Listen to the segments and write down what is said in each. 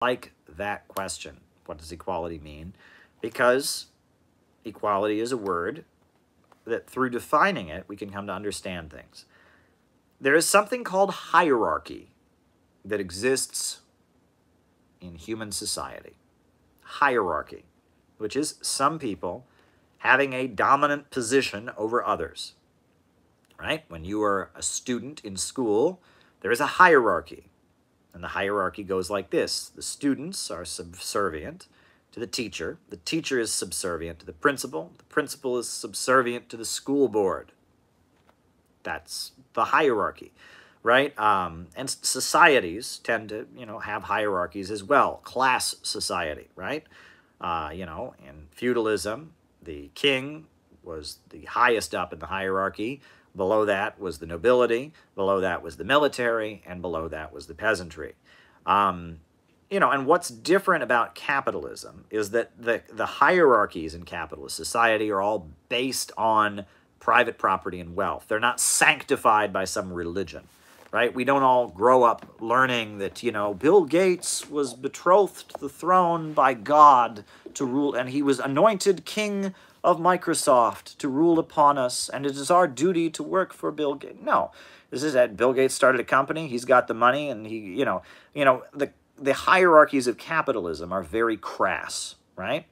like that question. What does equality mean? Because equality is a word that through defining it, we can come to understand things. There is something called hierarchy that exists in human society. Hierarchy, which is some people having a dominant position over others, right? When you are a student in school, there is a hierarchy. And the hierarchy goes like this. The students are subservient to the teacher is subservient to the principal is subservient to the school board. That's the hierarchy, right? And societies tend to, have hierarchies as well. Class society, right? In feudalism, the king was the highest up in the hierarchy. Below that was the nobility, below that was the military, and below that was the peasantry. And what's different about capitalism is that the hierarchies in capitalist society are all based on private property and wealth. They're not sanctified by some religion, right? We don't all grow up learning that, Bill Gates was betrothed to the throne by God to rule, and he was anointed king of Microsoft to rule upon us, and it is our duty to work for Bill Gates. No, this is that Bill Gates started a company, he's got the money, and the hierarchies of capitalism are very crass, right?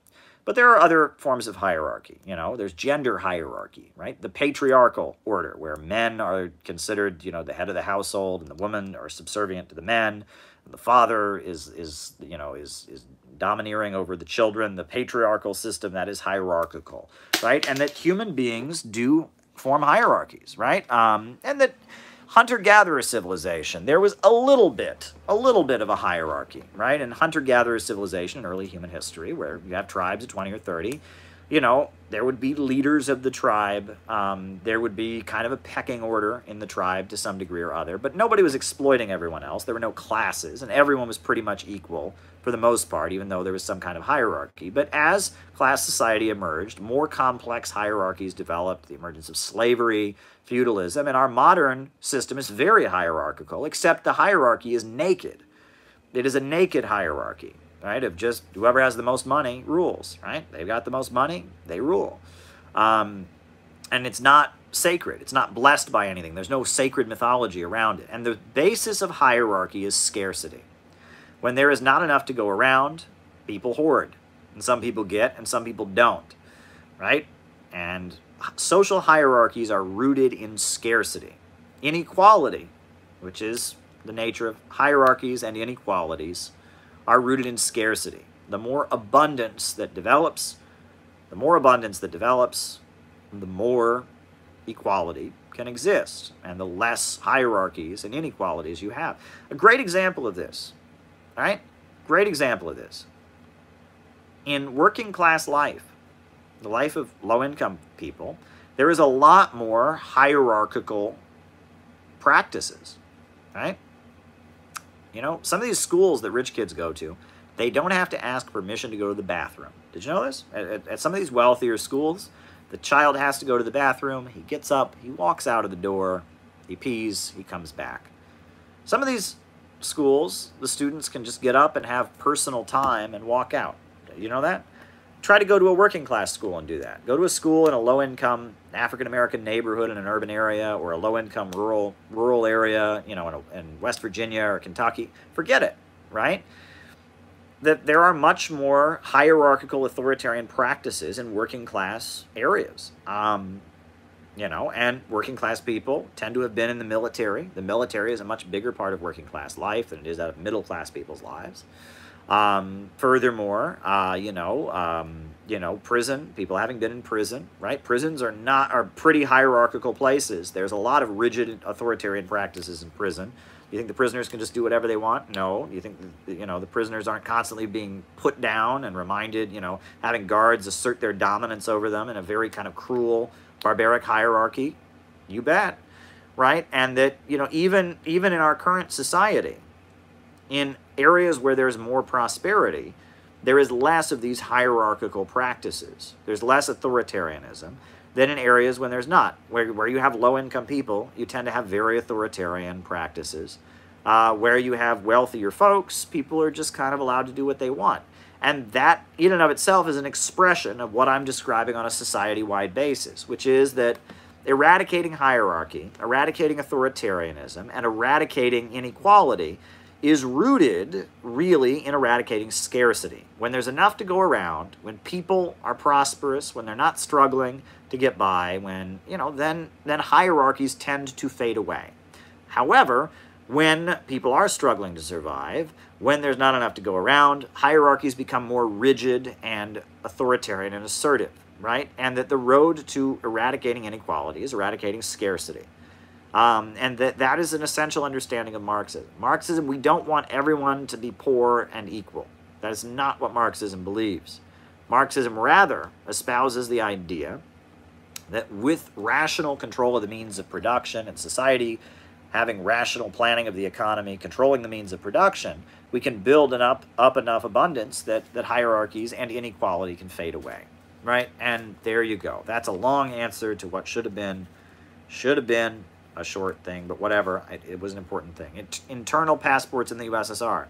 But there are other forms of hierarchy. There's gender hierarchy, right? The patriarchal order, where men are considered, the head of the household, and the women are subservient to the men, and the father is domineering over the children. The patriarchal system, that is hierarchical, right? And that human beings do form hierarchies, right? And that hunter-gatherer civilization, there was a little bit of a hierarchy, right? In hunter-gatherer civilization in early human history, where you have tribes of 20 or 30, there would be leaders of the tribe. There would be kind of a pecking order in the tribe to some degree or other, but nobody was exploiting everyone else. There were no classes, and everyone was pretty much equal for the most part, even though there was some kind of hierarchy. But as class society emerged, more complex hierarchies developed, the emergence of slavery, feudalism, and our modern system is very hierarchical, except the hierarchy is naked. It is a naked hierarchy, right? Of just whoever has the most money rules, right? They've got the most money, they rule. And it's not sacred. It's not blessed by anything. There's no sacred mythology around it. And the basis of hierarchy is scarcity. When there is not enough to go around, people hoard. And some people get, and some people don't, right? And social hierarchies are rooted in scarcity. Inequality, which is the nature of hierarchies and inequalities, are rooted in scarcity. The more abundance that develops, the more equality can exist, and the less hierarchies and inequalities you have. A great example of this, all right? Great example of this. In working class life, the life of low-income people, there is a lot more hierarchical practices, right? Some of these schools that rich kids go to, they don't have to ask permission to go to the bathroom. Did you know this? At some of these wealthier schools, the child has to go to the bathroom. He gets up, he walks out of the door, he pees, he comes back. Some of these schools, the students can just get up and have personal time and walk out. You know that? Try to go to a working class school and do that. Go to a school in a low-income African-American neighborhood in an urban area, or a low-income rural area, in West Virginia or Kentucky. Forget it, right? That there are much more hierarchical authoritarian practices in working class areas. And working class people tend to have been in the military. The military is a much bigger part of working class life than it is of middle class people's lives. Furthermore, prison, people having been in prison, right? Prisons are pretty hierarchical places. There's a lot of rigid authoritarian practices in prison. You think the prisoners can just do whatever they want? No. You think, the prisoners aren't constantly being put down and reminded, having guards assert their dominance over them in a very kind of cruel, barbaric hierarchy? You bet, right? And that, even in our current society, in areas where there's more prosperity, there is less of these hierarchical practices. There's less authoritarianism than in areas when there's not. Where you have low-income people, you tend to have very authoritarian practices. where you have wealthier folks, people are just kind of allowed to do what they want. And that, in and of itself, is an expression of what I'm describing on a society-wide basis, which is that eradicating hierarchy, eradicating authoritarianism, and eradicating inequality is rooted, really, in eradicating scarcity. When there's enough to go around, when people are prosperous, when they're not struggling to get by, when, then hierarchies tend to fade away. However, when people are struggling to survive, when there's not enough to go around, hierarchies become more rigid and authoritarian and assertive, right? And that the road to eradicating inequality is eradicating scarcity. And that is an essential understanding of Marxism. Marxism, we don't want everyone to be poor and equal. That is not what Marxism believes. Marxism rather espouses the idea that with rational control of the means of production in society, having rational planning of the economy, controlling the means of production, we can build up enough abundance that hierarchies and inequality can fade away, right? And there you go. That's a long answer to what should have been a short thing, but whatever. It was an important thing. Internal passports in the USSR.